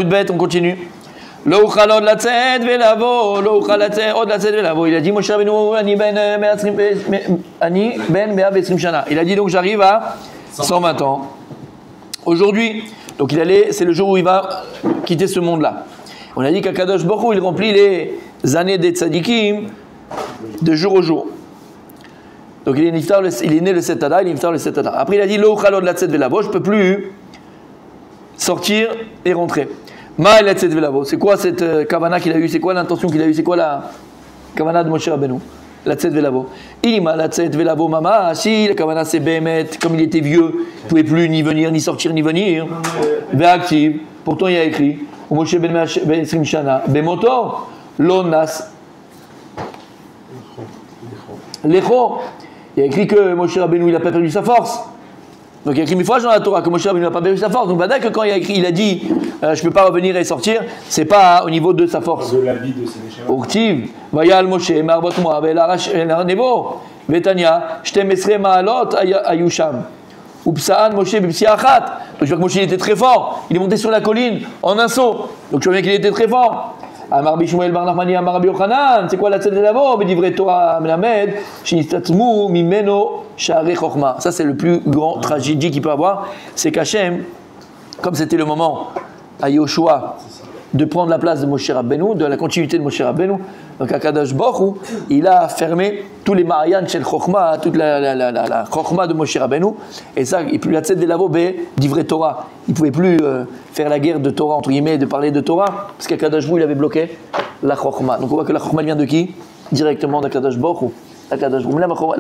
Bête, on continue. Lo uchal od latzet velavo, lo uchal od latzet velavo. Il a dit Moshe Rabbeinu, ani ben 120 shana. Il a dit donc j'arrive à 120 ans. Aujourd'hui, donc c'est le jour où il va quitter ce monde-là. On a dit qu'Akadosh Baruch Hu, il remplit les années des tzadikim de jour au jour. Donc il est né le 7 Adar, il est niftar le 7 Adar. Après il a dit Lo uchal od latzet velavo, je ne peux plus sortir et rentrer. Ma latzet velavo, c'est quoi cette kavana qu'il a eu? C'est quoi l'intention qu'il a eu? C'est quoi la kavana de Moshe Rabbeinu? Latzet velavo. Ilima latzet velavo mama. Si la kavana c'est Bémet, comme il était vieux, il ne pouvait plus ni venir, ni sortir, ni venir. Ve'aktiv. Pourtant il y a écrit Moshe ben 20 shana. Bemoto lonas. Lecho. Il y a écrit que Moshe Rabbeinu il n'a pas perdu sa force. Donc il y a écrit mille fois dans la Torah que Moshe Rabbeinu n'a pas perdu sa force. Donc que quand il a dit je ne peux pas revenir et sortir, c'est pas au niveau de sa force. De l'habit de Sénéchal. Oktiv, Vayal Moshe, Marbot Moab, El Nevo, Betania, Shtem Esre Maalot, Ayusham. Upsaan Moshe Bipsiachat. Donc je vois que Moshe il était très fort. Il est monté sur la colline en un saut. Donc je vois bien qu'il était très fort. Amar Bishmuel Bar Nachmani, Amar Rabbi Yochanan, c'est quoi la tzed velavo? Bedivre Torah Melamed, Shinistatzmu Mimeno Sha'arei Chochma. Ça c'est le plus grand tragédie qu'il peut avoir, c'est qu'Hachem, comme c'était le moment à Yoshua de prendre la place de Moshe Rabbeinu, de la continuité de Moshe Rabbeinu, donc Akadosh Baruch Hu, il a fermé tous les Ma'ayan Shel Chochma, toute la Chochma de Moshe Rabbeinu, et ça, il plus la tzed velavo Bedivre Torah. Il ne pouvait plus faire la guerre de Torah, entre guillemets, de parler de Torah, parce qu'Akadosh Baruch Hu, il avait bloqué la Chochma. Donc on voit que la Chochma vient de qui? Directement d'Akadosh Baruch Hu.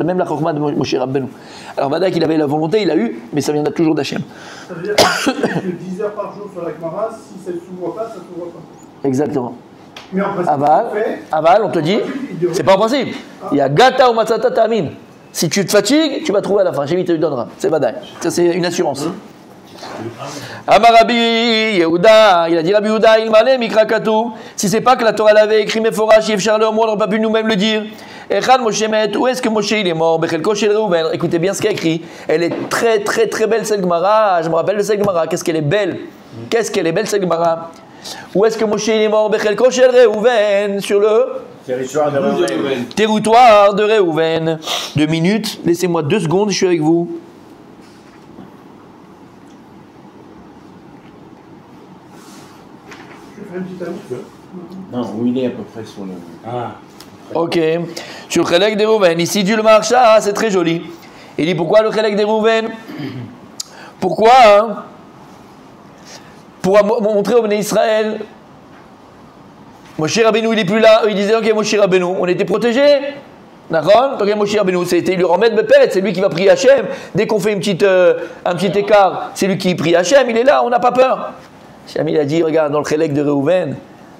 Même la Chochma de Moshe Rabbeinu. Alors Vada qu'il avait la volonté, il a eu, mais ça vient toujours d'Hachem. Ça veut dire que 10 heures par jour sur la Gemara, si ça ne s'ouvre pas, ça ne s'ouvre pas. Exactement. Mais en principe, Aval, on te dit, c'est pas en principe. Il y a Gata ou Matzata Ta'amin. Si tu te fatigues, tu vas trouver à la fin. J'ai mis, te donnera. C'est Vadaï. Ça, c'est une assurance. Amar Rabbi Yehuda, il a dit Rabbi Yehuda, il m'allait Mikra Katou. Si c'est pas que la Torah l'avait écrit Meforach, Yef Charles, on n'aurait pas pu nous-mêmes le dire. Echad Moshe Met, où est-ce que Moshe il est mort? Bechelko Shel Reuven. Écoutez bien ce qu'il a écrit. Elle est très très très belle cette Gemara. Je me rappelle de cette Gemara. Qu'est-ce qu'elle est belle? Qu'est-ce qu'elle est belle cette Gemara? Où est-ce que Moshe il est mort? Bechelko Shel Reuven, sur le Territoire de Reuven. Territoire de Reuven. 2 minutes. Laissez-moi 2 secondes. Je suis avec vous. Non, où il est à peu près sur le. Ah. Ok. Sur le Chelek des Reuven. Ici, du le Marsha, c'est très joli. Il dit pourquoi le Chelek des Reuven? Pourquoi pour montrer au Bnei Israël. Moshe Rabbeinu, il est plus là. Il disait ok, Moshe Rabbeinu, on était protégés. D'accord? Donc Moshe Rabbeinu, c'était lui remettre Bepet, c'est lui qui va prier Hachem. Dès qu'on fait un petit écart, c'est lui qui prie Hachem. Il est là, on n'a pas peur. Hachem, il a dit regarde, dans le Chelek de Reuven,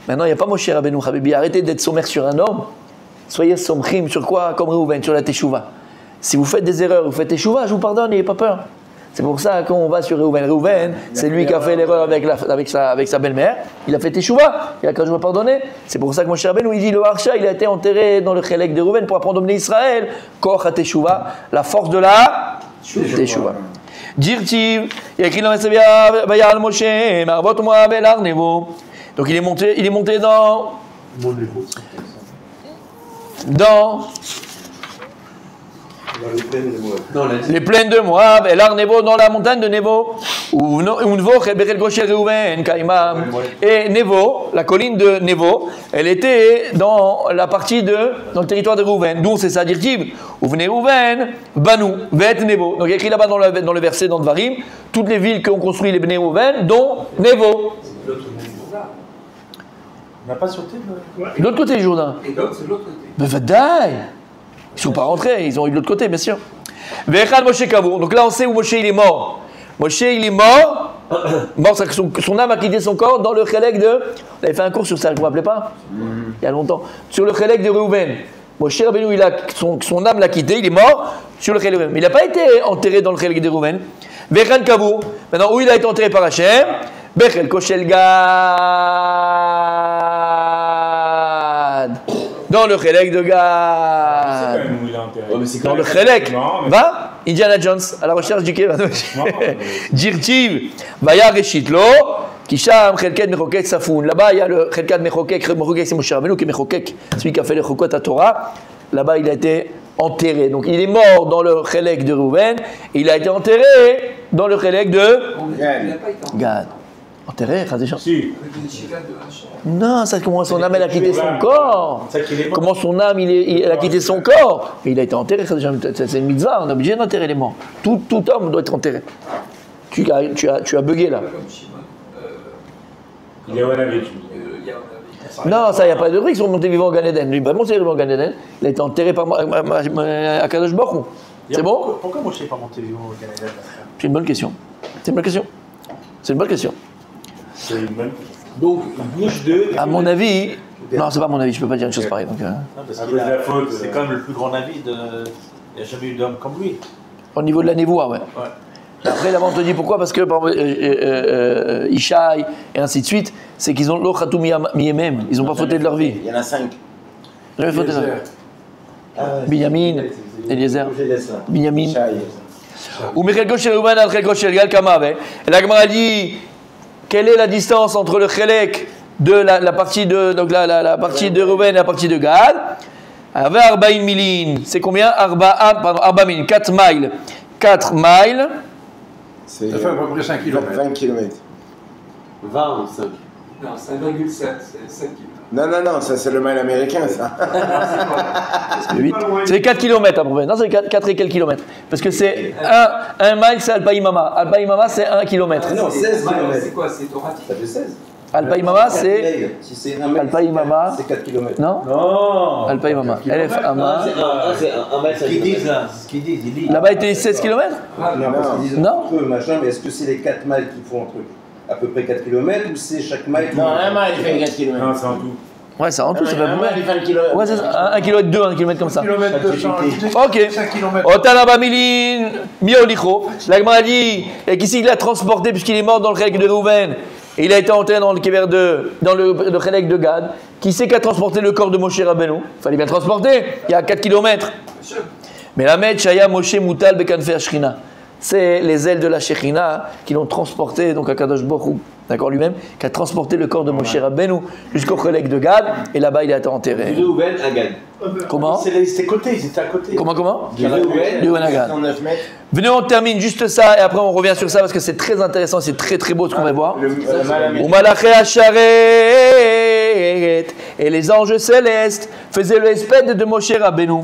maintenant il n'y a pas Moshe Rabbeinu, Habibi. Arrêtez d'être sommaire sur un homme. Soyez somchim sur quoi? Comme Reuven, sur la Teshuvah. Si vous faites des erreurs, vous faites Teshuvah, je vous pardonne, n'ayez pas peur. C'est pour ça qu'on va sur Reuven. Reuven, c'est lui qui a fait l'erreur avec sa belle-mère. Il a fait Teshuvah, il a quand je vais pardonner. C'est pour ça que Moshe Rabbeinu, il dit le Harsha, il a été enterré dans le Chelek de Reuven pour apprendre au Bnei Israël. Koch ha Teshuvah, la force de la Teshuvah. Dirtiv, il y a écrit dans le Vayal Moshe, Marbot Moab El Har Nevo. Donc il est monté dans les plaines de Moab, El Har Nevo, dans la montagne de Nevo. Et Nevo, la colline de Nevo, elle était dans le territoire de Reuven. D'où on sait ça, Dirtiv. Ouvne Reuven, Banou, Vet Nevo. Donc il y a écrit là-bas dans le verset dans Dvarim, toutes les villes qu'ont construit les Bnei Reuven, dont Nevo. On n'a pas sauté de l'autre côté du Jourdain. Et l'autre, c'est de l'autre côté. Mais Vadaï! Ils ne sont pas rentrés, ils ont eu de l'autre côté, bien sûr. Vechad Moshe Kavour. Donc là, on sait où Moshe il est mort. Moshe il est mort. Son âme a quitté son corps dans le Chelek de. On avait fait un cours sur ça, vous ne vous rappelez pas? Il y a longtemps. Sur le Chelek de Reuven. Moshe Rabbeinu, son âme l'a quitté, il est mort sur le Chelek de Reuven. Mais il n'a pas été enterré dans le Chelek de Reuven. Vechad Kavour. Maintenant, où il a été enterré par Hachem? Bechel Koshel Gad. Dans le Chelek de Gad. Dans le Chelek. Va, Indiana Jones, à la recherche du Kevin. Dirtiv, Vaya Reshitlo, Kisham, Chelket, Mechokek, Safoun. Là-bas, il y a le Chelket, Mechokek. Mechokek, c'est Moshe Rabbeinu qui est Mechokek, celui qui a fait les Chokot à Torah. Là-bas, il a été enterré. Donc, il est mort dans le Chelek de Reuven et il a été enterré dans le Chelek de Gad. Enterré, Si. non, ça comment son âme elle a quitté son corps. Comment son âme il a quitté son corps. Et il a été enterré, c'est une mitzvah, on est obligé d'enterrer les morts. Tout homme doit être enterré. Tu as bugué là. Il y a un avis. Non, ça, il n'y a pas de truc, ils sont montés vivants au Gan Eden. Lui, vraiment, c'est vivant au Gan Eden. Il a été enterré par Akadosh Baruch Hu. C'est bon? Pourquoi Moshe n'est pas monté vivant au Gan Eden? C'est une bonne question. C'est une bonne question. C'est une bonne question. C'est une bonne. Donc, il bouge de. À mon avis, non, c'est pas mon avis, je peux pas dire une chose pareille. Donc, Non, parce À qu'il cause de la faute, c'est quand même le plus grand avis de. Il n'y a jamais eu d'homme comme lui. au niveau de la névoie, ouais. Après, là-bas, on te dit pourquoi, parce que par exemple, Ishaï et ainsi de suite, c'est qu'ils ont l'ochatou miyemem, ils n'ont pas fauté de leur vie. Il y en a 5. Ils n'ont pas fauté de leur vie. Binyamin, Eliezer, Binyamin. Ou Mechelko shel Reuven al Chelko shel Gad Kamav. Et la Gemara dit quelle est la distance entre le Chelek de la partie de donc la partie de Reuven et la partie de Gad. Avec Arbaïn Milin, c'est combien? Arba Milin, 4 miles. 4 miles. C'est Ça fait à peu près 5 km. 20 km. 20 ou 5? Non, 5,7, c'est 7 km. Non, ça c'est le mile américain, ça. C'est 4 km à peu près. Non, c'est 4 et quelques kilomètres. Parce que c'est 1 mile, c'est Alpaïmama. Alpaïmama, c'est 1 km. Non, 16 km. C'est quoi? C'est Toratique? Ça fait 16. Alpaïmama, c'est. Si c'est 1 mètre, Alpaïmama. c'est 4 km. Non Non. Alpaïmama. LF Ama. C'est 1 mètre. Ce qu'ils disent là, c'est ce qu'ils disent. Ils disent. Là-bas, il était 16 km? Non, parce qu'ils disent Non. entre eux, machin, mais est-ce que c'est les 4 miles qui font entre à peu près 4 km ou c'est chaque mile? Non, un mile, il fait 4 km. Non, c'est en tout. Ouais, ça en tout, ça fait à peu Un mile, il près. fait 1 km. Ouais, c'est ça. 1 km 2, 1 km comme ça. Kilomètre de champ. Ok. 5 km. Otanaba Milin, Miolicho. La Gemara dit, et qu'ici il l'a transporté puisqu'il est mort dans le Chelek de Reuven. Et il a été enterré dans le Kéver dans le Chelek de Gad. Qui c'est qui a transporté le corps de Moshe Rabbeinu? Il fallait bien le transporter. Il y a 4 km. Mais la Med Shaya Moshe Moutal Bekanfer Shrina. C'est les ailes de la Shekhinah qui l'ont transporté, donc à Kadosh Baruch Hu, d'accord, lui-même, qui a transporté le corps de Moshe Rabbeinu jusqu'au Chelek de Gad, et là-bas il a été enterré. Du Reuven à Gad. Comment? C'était côté, ils étaient à côté. Comment Du Reuven. Du Reuven à Gad. 109 mètres. Venez, on termine juste ça, et après on revient sur ça parce que c'est très intéressant, c'est très très beau ce qu'on va voir. Le mile américain. Umalaché Hacharet, et les anges célestes faisaient le espède de Moshe Rabbeinu.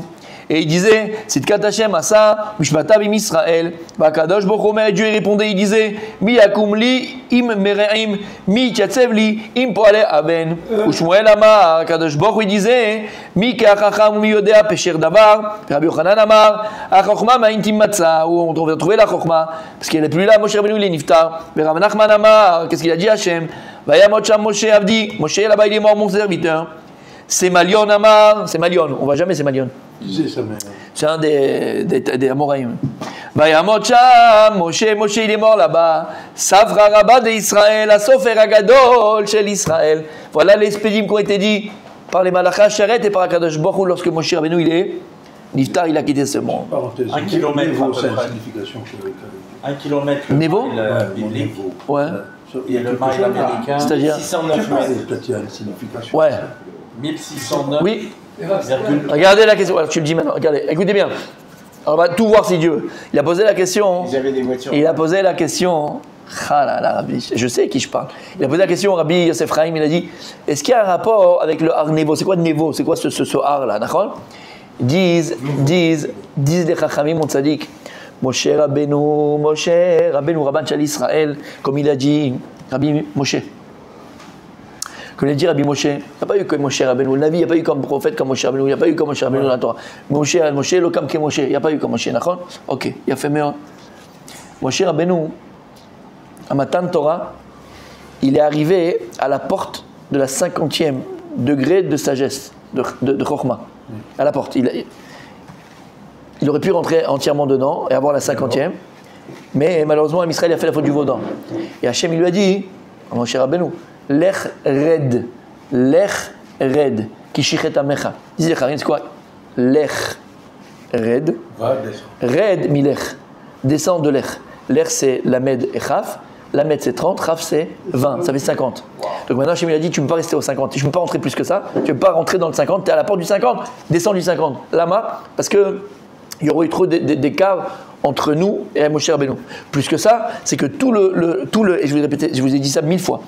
Et il disait, Sidkat Hashem Asa, Mishpatav im Israël, Bakadosh Baruch Hu, Dieu répondait, il disait, Mi yakum li im mereim, mi tchatsev li im poale aven. Ou Shmuel Amar, Kadosh Baruch Hu, il disait, Mi keachacham mi yodea pesher davar, Rabbi Yochanan Amar, Achokma ma intim matza, où on va trouver la Chokma, parce qu'il n'est plus là, Moshe Rabbeinu, il est niftar. Rabbi Nachman Amar, qu'est-ce qu'il a dit Hashem? Vayamot sham Moshe Avdi, Moshe là-bas il est mort, mon serviteur. C'est Malion Amar, c'est Malion, on va jamais c'est Malion. C'est un des Amoraïm. Vayamot sham, Moshe il est mort là-bas. Savra Rabba de Israël, Asofer Agadol shel Israël. Voilà les spédim qui ont été dit par les Malachas Sharet et par Akadosh Baruch Hu lorsque Moshe Rabbeinu il est Niftar, il a quitté ce monde. Parenthèse. 1 kilomètre à peu C'est une près. signification qui est 1 km. Niveau Biblique. Ouais. Il y a le mile américain. C'est-à-dire 609 mètres. peut-être qu'il y a une signification. Ouais. 1609. Oui. Regardez la question. Alors tu le dis maintenant. Regardez. Écoutez bien. On va tout voir si Dieu veut. Il a posé la question. Ils avaient des voitures. Il a posé la question. Ah là là, Rabbi, je sais qui je parle. Il a posé la question au Rabbi Yosef Chaim, il a dit est-ce qu'il y a un rapport avec le Har Nevo? C'est quoi Nevo? C'est quoi ce Har là? D'accord? Disent les Chachamim, mon tzaddik, Moshe Rabbeinu, Rabban Shal Israël, comme il a dit Rabbi Moshe. Comme il a dit Rabbi Moshe, il n'y a pas eu comme Moshe Rabbeinu. La vie, il n'y a pas eu comme prophète comme Moshe Rabbeinu. Il n'y a pas eu comme Moshe Rabbeinu dans la Torah. Moshe, l'okam ke Moshe. Il n'y a pas eu comme Moshe, d'accord? Ok, il a fait mieux. Moshe Rabbeinu, à Matan Torah, il est arrivé à la porte de la 50e degré de sagesse, de Chokhmah. À la porte. Il aurait pu rentrer entièrement dedans et avoir la 50e, mais malheureusement, Israël a fait la faute du Vaudan. Et Hachem, il lui a dit, Moshe Rabbeinu, Lech red, kishichet amecha. Dis les c'est quoi? Lech red, red milech, descend de Lech. Lech c'est la med echaf, Lamed c'est 30, Raf c'est 20, ça fait 50. Donc maintenant Hachem il a dit tu ne peux pas rester au 50, je ne peux pas rentrer plus que ça, tu ne peux pas rentrer dans le 50, tu es à la porte du 50, descends du 50. Lama, parce que il y aurait eu trop d'écart entre nous et Moshe Rabbeinu. Plus que ça, c'est que tout le et je vous ai répété, je vous ai dit ça 1000 fois,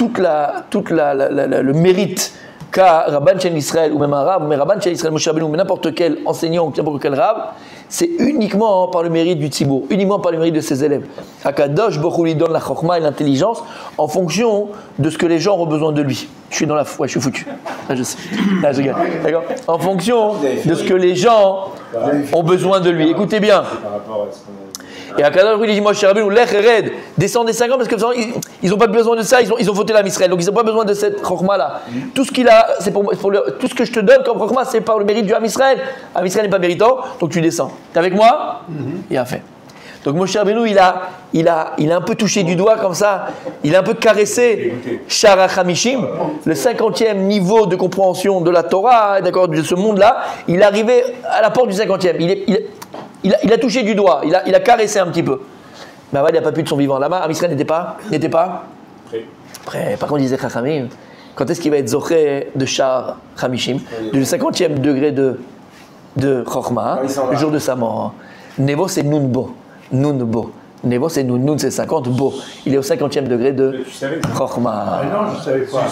le mérite qu'a Rabban Shel Israël ou même un Rab, mais Rabban Shel Israël, Moshe Rabbeinu, mais n'importe quel enseignant ou n'importe quel Rab, c'est uniquement par le mérite du Tzibour, uniquement par le mérite de ses élèves. Akadosh Baruch Hu lui donne la chokma et l'intelligence en fonction de ce que les gens ont besoin de lui. Je suis dans la foi, je suis foutu. Là, je sais. Là, je regarde. D'accord ? En fonction de ce que les gens ont besoin de lui. Écoutez bien. Et Akadosh il dit Moshe Rabbeinu, lech ered, descend des 50 parce que ils n'ont pas besoin de ça, ils ont voté la Israël, donc ils n'ont pas besoin de cette chokma là. Tout ce qu'il a, c'est tout ce que je te donne comme chokma, c'est par le mérite du Ham Israël. Ham Israël n'est pas méritant, donc tu descends. T'es avec moi ? Il a fait. Donc Moshe Rabbeinu, il a un peu touché du doigt comme ça, il a un peu caressé Shar HaChamishim, le 50e niveau de compréhension de la Torah, d'accord, de ce monde-là, il est arrivé à la porte du 50e. Il a touché du doigt, il a caressé un petit peu. Mais il n'a pas pu de son vivant. Là-bas, Am Israël n'était pas prêt. Par contre, il disait Chachamim, quand est-ce qu'il va être Zoché de Shar Hamishim, du 50e degré de Chokhmah, le jour de sa mort. Nevo, c'est Nunbo. Nevo, c'est Nun c'est 50, Bo. Il est au 50e degré de Chokhmah. Non, je ne savais pas.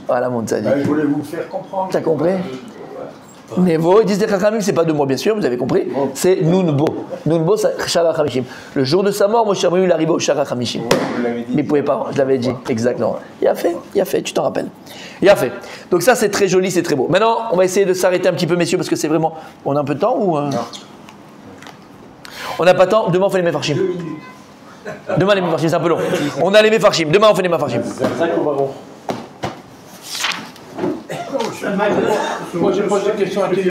Voilà mon tzaddik. Je voulais vous le faire comprendre. Tu as compris? Nevo, ils disent des Chachamim, c'est pas 2 mois bien sûr, vous avez compris, c'est Nunbo. Nunbo, c'est Shara Hamishim. Le jour de sa mort, Moshe Rabbeinu, il est arrivé au Shara Hamishim. Mais il ne pouvait pas, je l'avais dit, exactement. Il a fait, tu t'en rappelles. Il a fait. Donc ça, c'est très joli, c'est très beau. Maintenant, on va essayer de s'arrêter un petit peu, messieurs, parce que c'est vraiment. On a un peu de temps ou. On n'a pas de temps, demain on fait les Mefarshim. Demain les Mefarshim, c'est un peu long. On a les Mefarshim, demain on fait les Mefarshim. Moi, j'ai posé une question à